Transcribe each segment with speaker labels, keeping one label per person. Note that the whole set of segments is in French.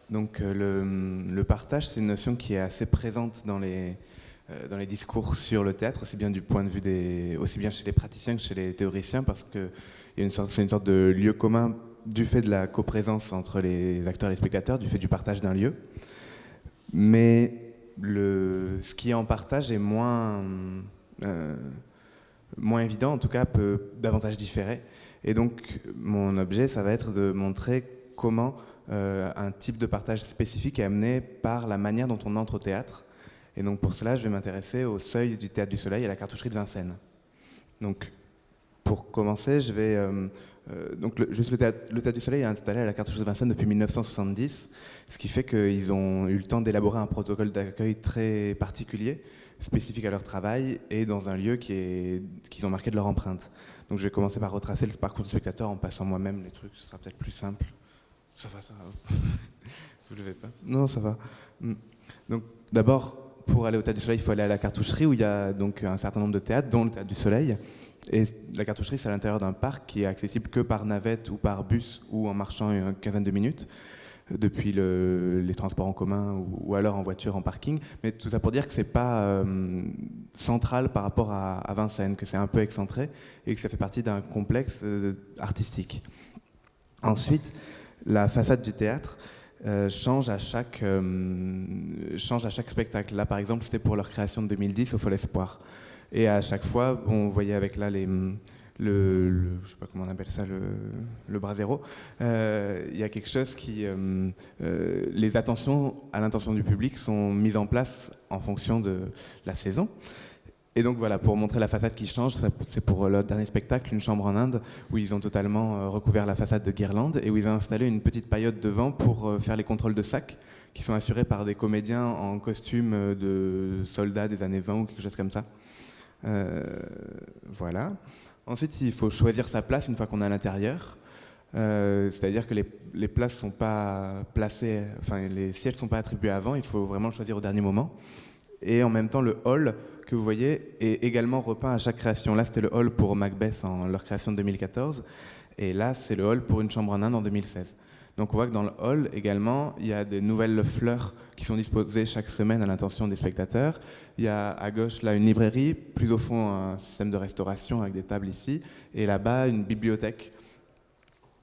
Speaker 1: Donc le partage, c'est une notion qui est assez présente dans les discours sur le théâtre, aussi bien du point de vue aussi bien chez les praticiens que chez les théoriciens, parce que c'est une sorte de lieu commun du fait de la coprésence entre les acteurs et les spectateurs, du fait du partage d'un lieu. Mais ce qui est en partage est moins évident, en tout cas peut davantage différer. Et donc mon objet, ça va être de montrer comment un type de partage spécifique est amené par la manière dont on entre au théâtre. Et donc pour cela, je vais m'intéresser au seuil du Théâtre du Soleil et à la cartoucherie de Vincennes. Donc pour commencer, je vais... juste le Théâtre du Soleil est installé à la cartoucherie de Vincennes depuis 1970, ce qui fait qu'ils ont eu le temps d'élaborer un protocole d'accueil très particulier, spécifique à leur travail, et dans un lieu qu'ils ont marqué de leur empreinte. Donc je vais commencer par retracer le parcours du spectateur en passant moi-même les trucs, ce sera peut-être plus simple. Ça va, ça va. Vous ne levez pas? Non, ça va. Donc d'abord, pour aller au Théâtre du Soleil, il faut aller à la cartoucherie où il y a donc un certain nombre de théâtres, dont le Théâtre du Soleil. Et la cartoucherie, c'est à l'intérieur d'un parc qui est accessible que par navette ou par bus ou en marchant une quinzaine de minutes depuis les transports en commun ou alors en voiture en parking. Mais tout ça pour dire que c'est pas central par rapport à Vincennes, que c'est un peu excentré et que ça fait partie d'un complexe artistique. Ensuite, la façade du théâtre change à chaque spectacle. Là, par exemple, c'était pour leur création de 2010 au Fol Espoir. Et à chaque fois, on voyait avec là je sais pas comment on appelle ça, le brasero. Il y a quelque chose qui, les attentions à l'intention du public sont mises en place en fonction de la saison. Et donc voilà, pour montrer la façade qui change, c'est pour le dernier spectacle, Une chambre en Inde, où ils ont totalement recouvert la façade de guirlandes et où ils ont installé une petite paillote devant pour faire les contrôles de sac, qui sont assurés par des comédiens en costume de soldats des années 20 ou quelque chose comme ça. Voilà. Ensuite, il faut choisir sa place une fois qu'on est à l'intérieur. C'est-à-dire que les places sont pas placées, enfin les sièges ne sont pas attribués avant, il faut vraiment le choisir au dernier moment. Et en même temps, le hall que vous voyez est également repeint à chaque création. Là, c'était le hall pour Macbeth en leur création de 2014, et là, c'est le hall pour Une chambre en Inde en 2016. Donc on voit que dans le hall également, il y a des nouvelles fleurs qui sont disposées chaque semaine à l'intention des spectateurs. Il y a à gauche là une librairie, plus au fond un système de restauration avec des tables ici, et là-bas une bibliothèque.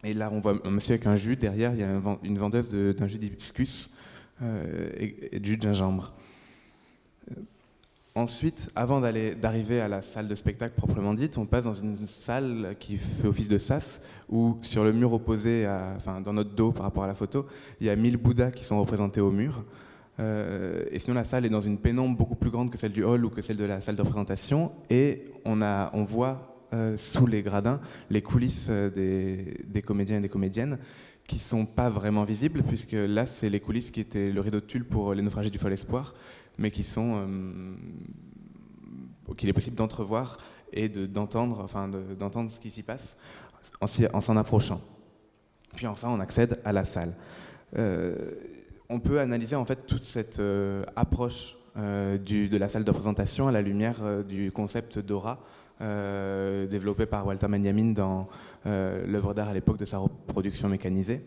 Speaker 1: Et là on voit un monsieur avec un jus, derrière il y a une vendeuse d'un jus d'hibiscus et de jus de gingembre. Ensuite, avant d'arriver à la salle de spectacle proprement dite, on passe dans une salle qui fait office de sas, où sur le mur opposé, dans notre dos par rapport à la photo, il y a 1000 Bouddhas qui sont représentés au mur. Et sinon, la salle est dans une pénombre beaucoup plus grande que celle du hall ou que celle de la salle de représentation. Et on voit sous les gradins les coulisses des comédiens et des comédiennes qui ne sont pas vraiment visibles, puisque là, c'est les coulisses qui étaient le rideau de tulle pour Les naufragés du Fol Espoir, mais qu'il est possible d'entrevoir et d'entendre ce qui s'y passe en s'en approchant. Puis enfin, on accède à la salle. On peut analyser en fait toute cette approche de la salle de représentation à la lumière du concept d'aura développé par Walter Benjamin dans l'œuvre d'art à l'époque de sa reproduction mécanisée.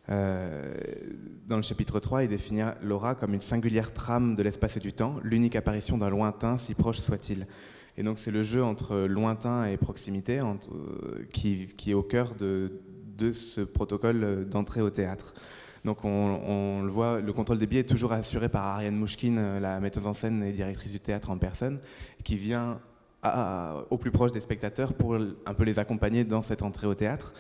Speaker 1: Dans le chapitre 3, il définit l'aura comme une singulière trame de l'espace et du temps, l'unique apparition d'un lointain, si proche soit-il. Et donc c'est le jeu entre lointain et proximité qui est au cœur de ce protocole d'entrée au théâtre. Donc on le voit, le contrôle des billets est toujours assuré par Ariane Mouchkine, la metteuse en scène et directrice du théâtre en personne, qui vient au plus proche des spectateurs pour un peu les accompagner dans cette entrée au théâtre,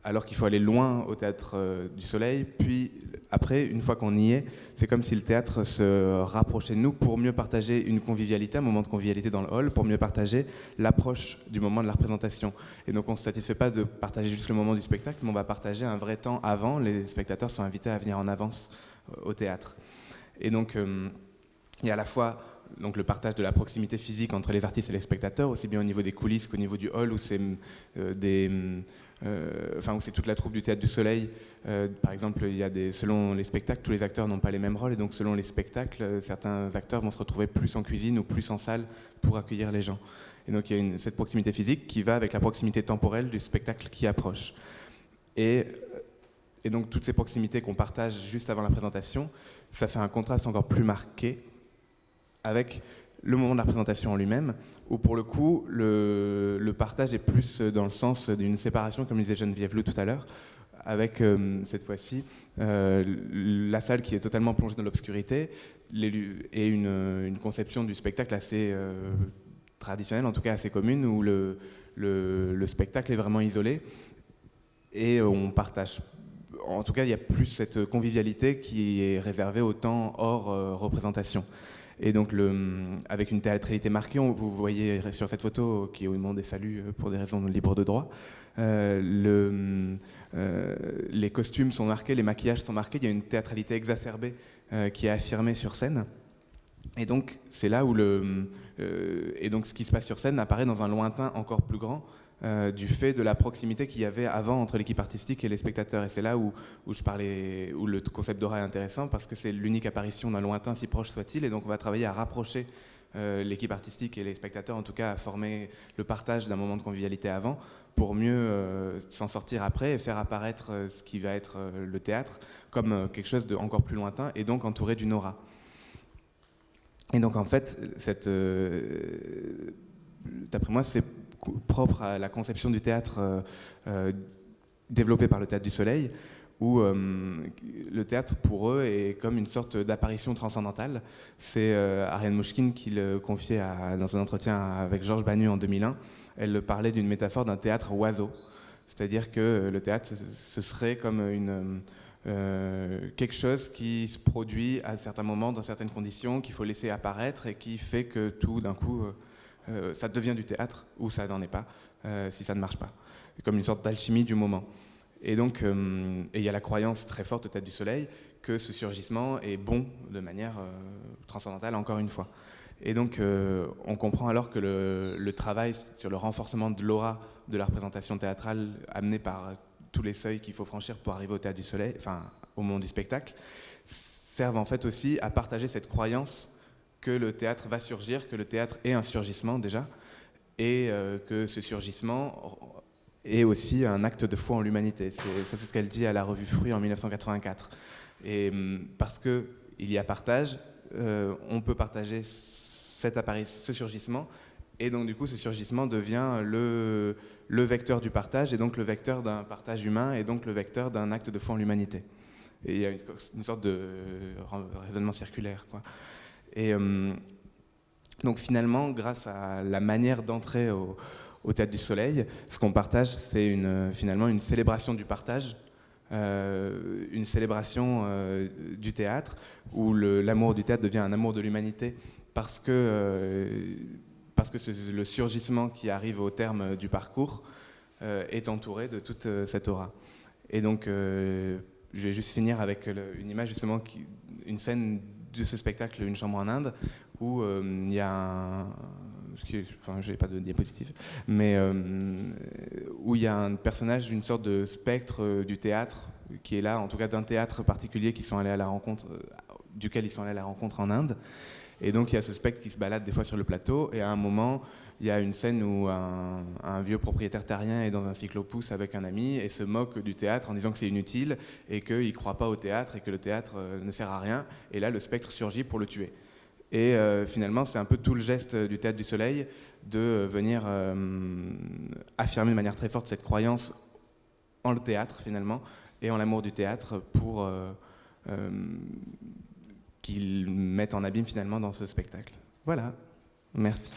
Speaker 1: alors qu'il faut aller loin au Théâtre du Soleil. Puis après, une fois qu'on y est, c'est comme si le théâtre se rapprochait de nous pour mieux partager une convivialité, un moment de convivialité dans le hall, pour mieux partager l'approche du moment de la représentation. Et donc on ne se satisfait pas de partager juste le moment du spectacle, mais on va partager un vrai temps avant. Les spectateurs sont invités à venir en avance au théâtre. Et donc il y a à la fois donc le partage de la proximité physique entre les artistes et les spectateurs, aussi bien au niveau des coulisses qu'au niveau du hall, où c'est où c'est toute la troupe du Théâtre du Soleil. Par exemple, selon les spectacles, tous les acteurs n'ont pas les mêmes rôles, et donc selon les spectacles, certains acteurs vont se retrouver plus en cuisine ou plus en salle pour accueillir les gens. Et donc il y a cette proximité physique qui va avec la proximité temporelle du spectacle qui approche. Et Et donc toutes ces proximités qu'on partage juste avant la présentation, ça fait un contraste encore plus marqué avec le moment de la présentation en lui-même, où pour le coup, le partage est plus dans le sens d'une séparation, comme disait Geneviève Lou tout à l'heure, avec cette fois-ci la salle qui est totalement plongée dans l'obscurité et une conception du spectacle assez traditionnelle, en tout cas assez commune, où le spectacle est vraiment isolé et on partage. En tout cas, il y a plus cette convivialité qui est réservée au temps hors représentation. Et donc, avec une théâtralité marquée, vous voyez sur cette photo, qui est au nom des saluts pour des raisons libres de droit, les costumes sont marqués, les maquillages sont marqués, il y a une théâtralité exacerbée qui est affirmée sur scène. Et donc, c'est là où et donc, ce qui se passe sur scène apparaît dans un lointain encore plus grand, du fait de la proximité qu'il y avait avant entre l'équipe artistique et les spectateurs. Et c'est là où le concept d'aura est intéressant, parce que c'est l'unique apparition d'un lointain, si proche soit-il, et donc on va travailler à rapprocher l'équipe artistique et les spectateurs, en tout cas à former le partage d'un moment de convivialité avant, pour mieux s'en sortir après et faire apparaître ce qui va être le théâtre comme quelque chose de encore plus lointain, et donc entouré d'une aura. Et donc en fait, d'après moi, c'est propre à la conception du théâtre développée par le Théâtre du Soleil, où le théâtre, pour eux, est comme une sorte d'apparition transcendantale. C'est Ariane Mouchkine qui le confiait dans un entretien avec Georges Banu en 2001. Elle parlait d'une métaphore d'un théâtre oiseau. C'est-à-dire que le théâtre, ce serait comme quelque chose qui se produit à certains moments, dans certaines conditions, qu'il faut laisser apparaître et qui fait que tout d'un coup, ça devient du théâtre, ou ça n'en est pas, si ça ne marche pas. Comme une sorte d'alchimie du moment. Et donc, il y a la croyance très forte au Théâtre du Soleil que ce surgissement est bon de manière transcendantale, encore une fois. Et donc, on comprend alors que le travail sur le renforcement de l'aura de la représentation théâtrale amené par tous les seuils qu'il faut franchir pour arriver au Théâtre du Soleil, enfin, au moment du spectacle, servent en fait aussi à partager cette croyance que le théâtre va surgir, que le théâtre est un surgissement déjà, et que ce surgissement est aussi un acte de foi en l'humanité. Ça, c'est ce qu'elle dit à la revue Fruit en 1984. Et parce qu'il y a partage, on peut partager ce surgissement, et donc du coup ce surgissement devient le vecteur du partage, et donc le vecteur d'un partage humain, et donc le vecteur d'un acte de foi en l'humanité. Et il y a une sorte de raisonnement circulaire, quoi. Et donc finalement, grâce à la manière d'entrer au Théâtre du Soleil, ce qu'on partage, c'est finalement une célébration du partage, une célébration du théâtre, où l'amour du théâtre devient un amour de l'humanité, parce que le surgissement qui arrive au terme du parcours est entouré de toute cette aura. Et donc, je vais juste finir avec une image, justement, une scène de ce spectacle, Une chambre en Inde, où il y a enfin, je n'ai pas de diapositive, mais où il y a un personnage d'une sorte de spectre du théâtre, qui est là, en tout cas d'un théâtre particulier qui sont allés à la rencontre, duquel ils sont allés à la rencontre en Inde. Et donc il y a ce spectre qui se balade des fois sur le plateau, et à un moment, il y a une scène où un vieux propriétaire terrien est dans un cyclopousse avec un ami et se moque du théâtre en disant que c'est inutile et qu'il ne croit pas au théâtre et que le théâtre ne sert à rien. Et là, le spectre surgit pour le tuer. Et finalement, c'est un peu tout le geste du Théâtre du Soleil de venir affirmer de manière très forte cette croyance en le théâtre, finalement, et en l'amour du théâtre pour qu'il mette en abîme, finalement, dans ce spectacle. Voilà, merci.